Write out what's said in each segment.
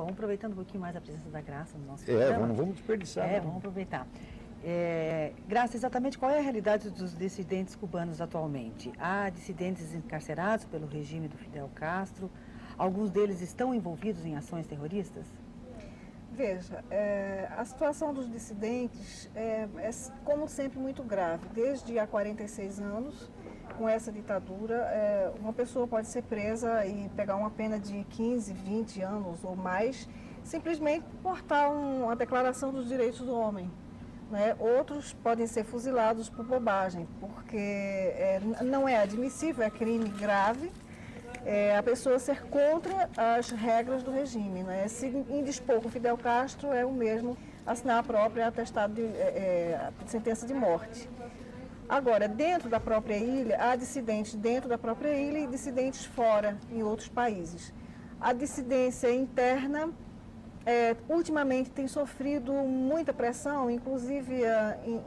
Bom, aproveitando um pouquinho mais a presença da Graça no nosso programa. Vamos desperdiçar. Vamos aproveitar. Graça, exatamente qual é a realidade dos dissidentes cubanos atualmente? Há dissidentes encarcerados pelo regime do Fidel Castro? Alguns deles estão envolvidos em ações terroristas? Veja, a situação dos dissidentes é, como sempre, muito grave. Desde há 46 anos, com essa ditadura, uma pessoa pode ser presa e pegar uma pena de 15, 20 anos ou mais, simplesmente por portar uma declaração dos direitos do homem. Né? Outros podem ser fuzilados por bobagem, porque não é admissível, é crime grave. A pessoa ser contra as regras do regime. Né? Se indispor com Fidel Castro é o mesmo assinar a própria atestado de sentença de morte. Agora, dentro da própria ilha, há dissidentes dentro da própria ilha e dissidentes fora, em outros países. A dissidência interna, ultimamente, tem sofrido muita pressão, inclusive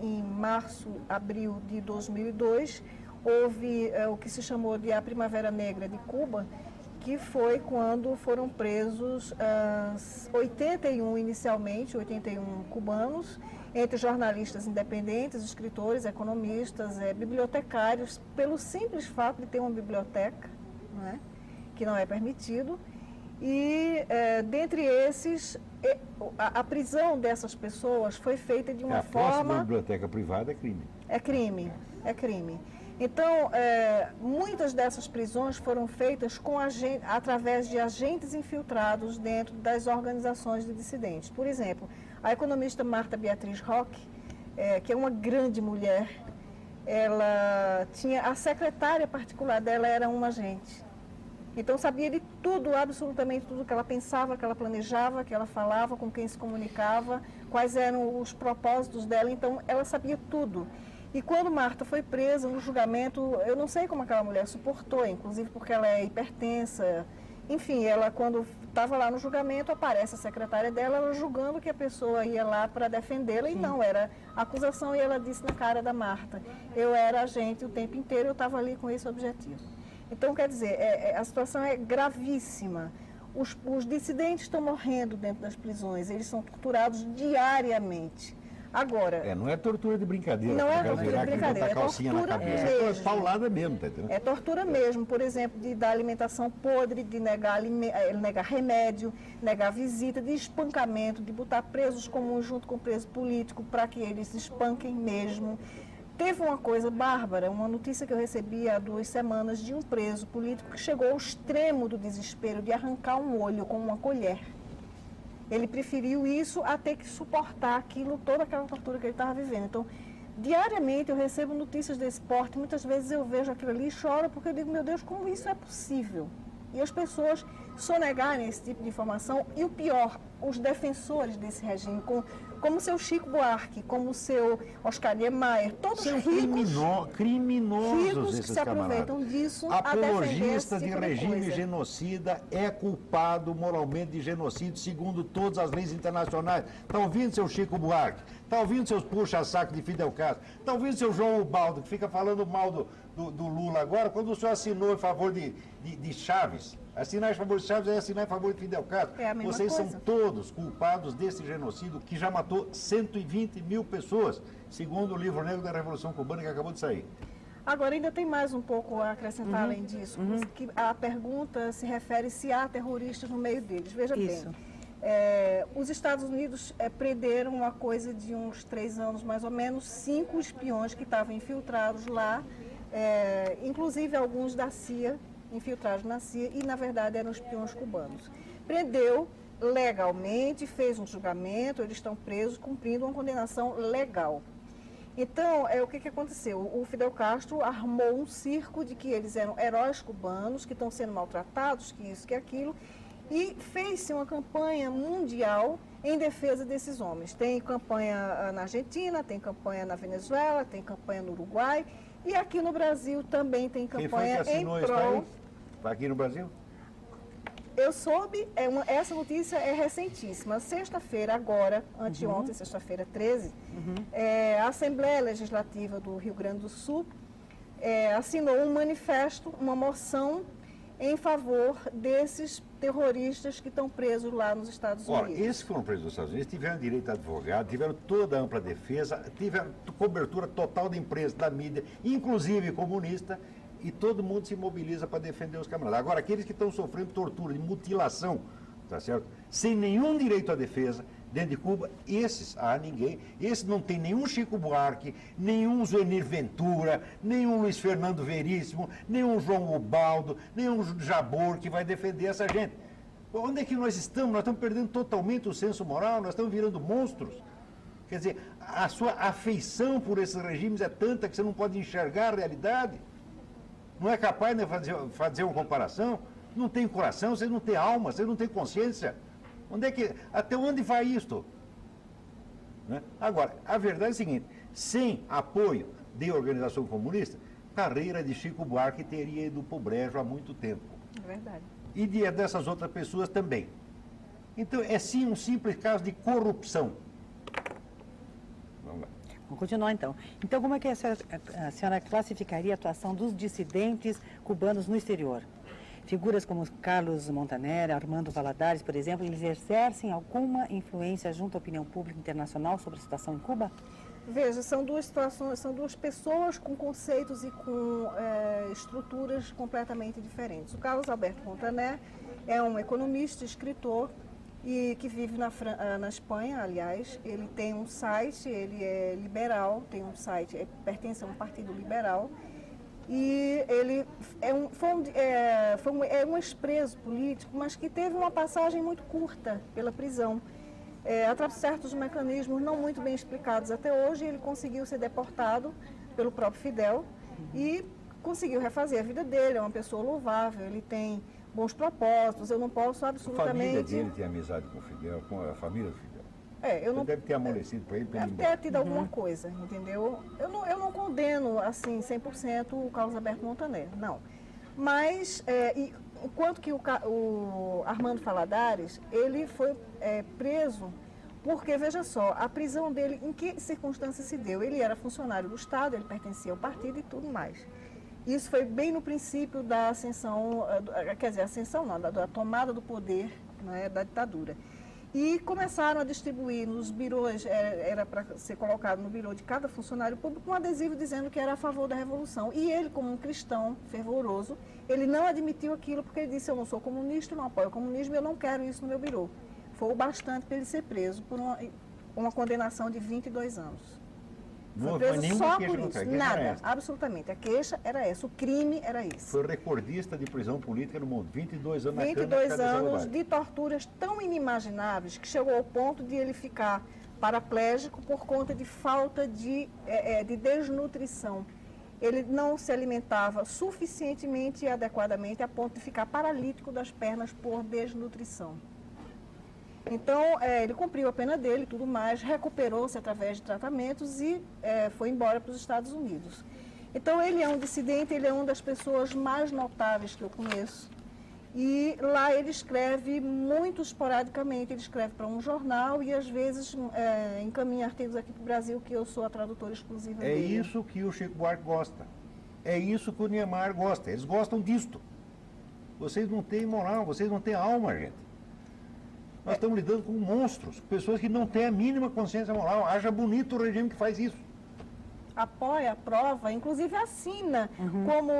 em março, abril de 2002, houve o que se chamou de a Primavera Negra de Cuba, que foi quando foram presos 81 cubanos, entre jornalistas independentes, escritores, economistas, bibliotecários, pelo simples fato de ter uma biblioteca, né, que não é permitido. E, dentre esses, a prisão dessas pessoas foi feita de uma forma... A posse de biblioteca privada é crime. É crime, é crime. Então, muitas dessas prisões foram feitas através de agentes infiltrados dentro das organizações de dissidentes. Por exemplo, a economista Marta Beatriz Roque, que é uma grande mulher, ela tinha, a secretária particular dela era uma agente. Então, sabia de tudo, absolutamente tudo que ela pensava, que ela planejava, que ela falava, com quem se comunicava, quais eram os propósitos dela. Então, ela sabia tudo. E quando Marta foi presa no julgamento, eu não sei como aquela mulher suportou, inclusive porque ela é hipertensa. Enfim, ela, quando estava lá no julgamento, aparece a secretária dela, ela julgando que a pessoa ia lá para defendê-la, e não, era acusação, e ela disse na cara da Marta: eu era agente o tempo inteiro, eu estava ali com esse objetivo. Então, quer dizer, a situação é gravíssima. Os dissidentes estão morrendo dentro das prisões, eles são torturados diariamente. Agora... não é tortura de brincadeira. Não é tortura de brincadeira, é tortura mesmo. É paulada mesmo, tá entendendo? É tortura mesmo, por exemplo, de dar alimentação podre, de negar remédio, negar visita, de espancamento, de botar presos comuns junto com preso político para que eles se espanquem mesmo. Teve uma coisa bárbara, uma notícia que eu recebi há 2 semanas de um preso político que chegou ao extremo do desespero de arrancar um olho com uma colher. Ele preferiu isso a ter que suportar aquilo, toda aquela tortura que ele estava vivendo. Então, diariamente eu recebo notícias desse porte, muitas vezes eu vejo aquilo ali e choro, porque eu digo, meu Deus, como isso é possível? E as pessoas sonegarem esse tipo de informação, e o pior, os defensores desse regime, como o seu Chico Buarque, como o seu Oscar Niemeyer, todos são criminosos esses que se aproveitam disso apologista a defender esse tipo de regime coisa. genocida é culpado moralmente de genocídio, segundo todas as leis internacionais. Está ouvindo, seu Chico Buarque? Está ouvindo seus puxa-saco de Fidel Castro? Está ouvindo seu João Ubaldo, que fica falando mal do Lula agora, quando o senhor assinou em favor de Chaves? Assinar em favor de Chaves é assinar em favor de Fidel Castro. É a mesma Vocês coisa. são todos culpados desse genocídio que já matou 120 mil pessoas, segundo o livro negro da Revolução Cubana que acabou de sair. Agora, ainda tem mais um pouco a acrescentar além disso, que a pergunta se refere se há terroristas no meio deles. Veja bem, os Estados Unidos prenderam uma coisa de uns 3 anos, mais ou menos, 5 espiões que estavam infiltrados lá, inclusive alguns da CIA, infiltrados na CIA, e na verdade eram espiões cubanos. Prendeu legalmente, fez um julgamento, eles estão presos, cumprindo uma condenação legal. Então, o que aconteceu? O Fidel Castro armou um circo de que eles eram heróis cubanos, que estão sendo maltratados, que isso, que aquilo, e fez-se uma campanha mundial em defesa desses homens. Tem campanha na Argentina, tem campanha na Venezuela, tem campanha no Uruguai, e aqui no Brasil também tem campanha em prol... Aqui no Brasil? Eu soube, essa notícia é recentíssima. Sexta-feira, agora, anteontem, sexta-feira 13, a Assembleia Legislativa do Rio Grande do Sul assinou um manifesto, uma moção, em favor desses terroristas que estão presos lá nos Estados Unidos. Ora, esses que foram presos nos Estados Unidos tiveram direito a advogado, tiveram toda a ampla defesa, tiveram cobertura total da imprensa, da mídia, inclusive comunista, e todo mundo se mobiliza para defender os camaradas. Agora, aqueles que estão sofrendo tortura e mutilação, tá certo? Sem nenhum direito à defesa, dentro de Cuba, esses não tem nenhum Chico Buarque, nenhum Zuenir Ventura, nenhum Luiz Fernando Veríssimo, nenhum João Ubaldo, nenhum Jabor que vai defender essa gente. Onde é que nós estamos? Nós estamos perdendo totalmente o senso moral, nós estamos virando monstros. Quer dizer, a sua afeição por esses regimes é tanta que você não pode enxergar a realidade. Não é capaz de fazer uma comparação? Não tem coração, você não tem alma, você não tem consciência. Até onde vai isto? Né? Agora, a verdade é a seguinte, sem apoio de organização comunista, a carreira de Chico Buarque teria ido para o brejo há muito tempo. É verdade. E dessas outras pessoas também. Então, é sim um simples caso de corrupção. Vamos lá. Vamos continuar então. Então, como é que a senhora classificaria a atuação dos dissidentes cubanos no exterior? Figuras como Carlos Montaner, Armando Valladares, por exemplo, eles exercem alguma influência junto à opinião pública internacional sobre a situação em Cuba? Veja, são duas situações, são duas pessoas com conceitos e com estruturas completamente diferentes. O Carlos Alberto Montaner é um economista, escritor, e que vive na Espanha, aliás. Ele tem um site, ele é liberal, tem um site, pertence a um partido liberal. E ele é um ex-preso político, mas que teve uma passagem muito curta pela prisão. Através de certos mecanismos não muito bem explicados até hoje, ele conseguiu ser deportado pelo próprio Fidel e conseguiu refazer a vida dele. É uma pessoa louvável, ele tem bons propósitos, eu não posso absolutamente... A família dele tem amizade com o Fidel, com a família do Fidel. Você deve ter amolecido para ele. Deve ter tido alguma coisa, entendeu? Eu não condeno, assim, 100% o Carlos Alberto Montaner, não. Mas, enquanto que o Armando Valladares, ele foi preso porque, veja só, a prisão dele, em que circunstâncias se deu? Ele era funcionário do Estado, ele pertencia ao partido e tudo mais. Isso foi bem no princípio da ascensão, ascensão não, da tomada do poder, né, da ditadura. E começaram a distribuir nos birôs, era para ser colocado no birô de cada funcionário público um adesivo dizendo que era a favor da Revolução. E ele, como um cristão fervoroso, ele não admitiu aquilo porque ele disse: eu não sou comunista, eu não apoio o comunismo, eu não quero isso no meu birô. Foi o bastante para ele ser preso por uma condenação de 22 anos. Foi preso só por isso, nada, absolutamente. A queixa era essa, o crime era esse. Foi recordista de prisão política no mundo, 22 anos na cana. 22 anos de torturas tão inimagináveis que chegou ao ponto de ele ficar paraplégico por conta de falta de desnutrição. Ele não se alimentava suficientemente e adequadamente a ponto de ficar paralítico das pernas por desnutrição. Então, ele cumpriu a pena dele e tudo mais, recuperou-se através de tratamentos e foi embora para os Estados Unidos. Então, ele é um dissidente, ele é uma das pessoas mais notáveis que eu conheço. E lá ele escreve muito esporadicamente, ele escreve para um jornal e às vezes encaminha artigos aqui para o Brasil, que eu sou a tradutora exclusiva dele. É isso que o Chico Buarque gosta. É isso que o Niemeyer gosta. Eles gostam disto. Vocês não têm moral, vocês não têm alma, gente. Nós estamos lidando com monstros, pessoas que não têm a mínima consciência moral. Haja bonito o regime que faz isso. Apoia, aprova, inclusive assina. Como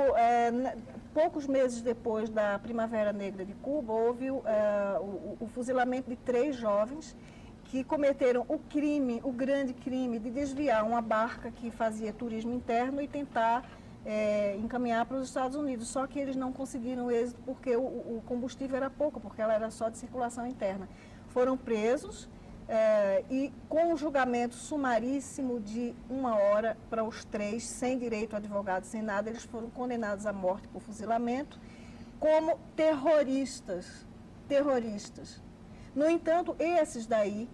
poucos meses depois da Primavera Negra de Cuba, houve o fuzilamento de 3 jovens que cometeram o grande crime de desviar uma barca que fazia turismo interno e tentar encaminhar para os Estados Unidos, só que eles não conseguiram êxito porque o combustível era pouco, porque ela era só de circulação interna. Foram presos e com um julgamento sumaríssimo de 1 hora para os 3, sem direito a advogado, sem nada, eles foram condenados à morte por fuzilamento como terroristas. No entanto, esses daí,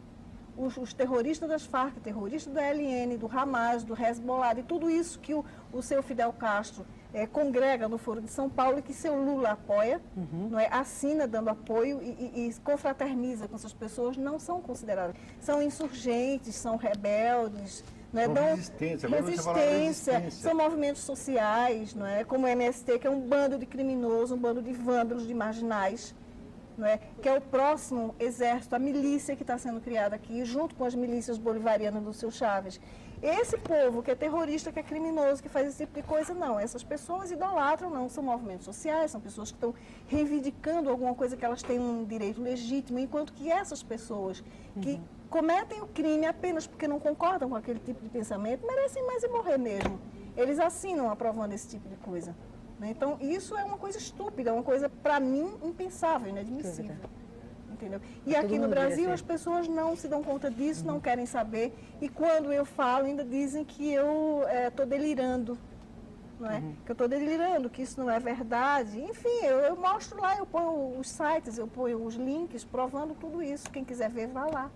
os terroristas das Farc, terroristas do ELN, do Hamas, do Hezbollah, e tudo isso que o seu Fidel Castro congrega no Foro de São Paulo e que seu Lula apoia, não é? Assina dando apoio e confraterniza com essas pessoas, não são consideradas. São insurgentes, são rebeldes, Né? São resistência, agora você fala resistência. São movimentos sociais, não é? Como o MST, que é um bando de criminosos, um bando de vândalos, de marginais, não é? Que é o próximo exército, a milícia que está sendo criada aqui, junto com as milícias bolivarianas do seu Chaves. Esse povo que é terrorista, que é criminoso, que faz esse tipo de coisa, não. Essas pessoas idolatram, não. São movimentos sociais, são pessoas que estão reivindicando alguma coisa que elas têm um direito legítimo, enquanto que essas pessoas que cometem o crime apenas porque não concordam com aquele tipo de pensamento, merecem mais e morrer mesmo. Eles assinam aprovando esse tipo de coisa. Né? Então, isso é uma coisa estúpida, é uma coisa, para mim, impensável, inadmissível. Entendeu? E aqui no Brasil as pessoas não se dão conta disso, não querem saber. E quando eu falo, ainda dizem que eu estou delirando. Não é? Que eu estou delirando, que isso não é verdade. Enfim, eu mostro lá, eu ponho os sites, eu ponho os links provando tudo isso. Quem quiser ver, vá lá.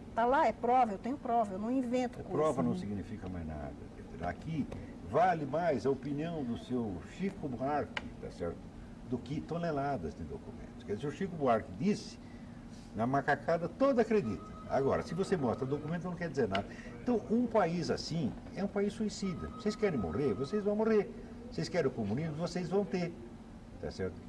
Está lá, é prova, eu tenho prova, eu não invento coisa. Prova não significa mais nada. Aqui vale mais a opinião do seu Chico Buarque, tá certo? Do que toneladas de documentos. Quer dizer, o Chico Buarque disse, na macacada toda acredita. Agora, se você mostra documento, não quer dizer nada. Então, um país assim é um país suicida. Vocês querem morrer? Vocês vão morrer. Vocês querem o comunismo? Vocês vão ter. Tá certo?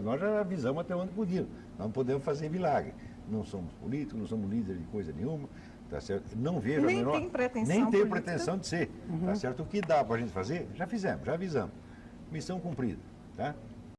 Nós já avisamos até onde podíamos. Nós não podemos fazer milagre. Não somos políticos, não somos líderes de coisa nenhuma. Tá certo? Não vejo nem a menor... tem pretensão Nem tem política. pretensão de ser. Tá certo? O que dá para a gente fazer, já fizemos, já avisamos. Missão cumprida. Tá?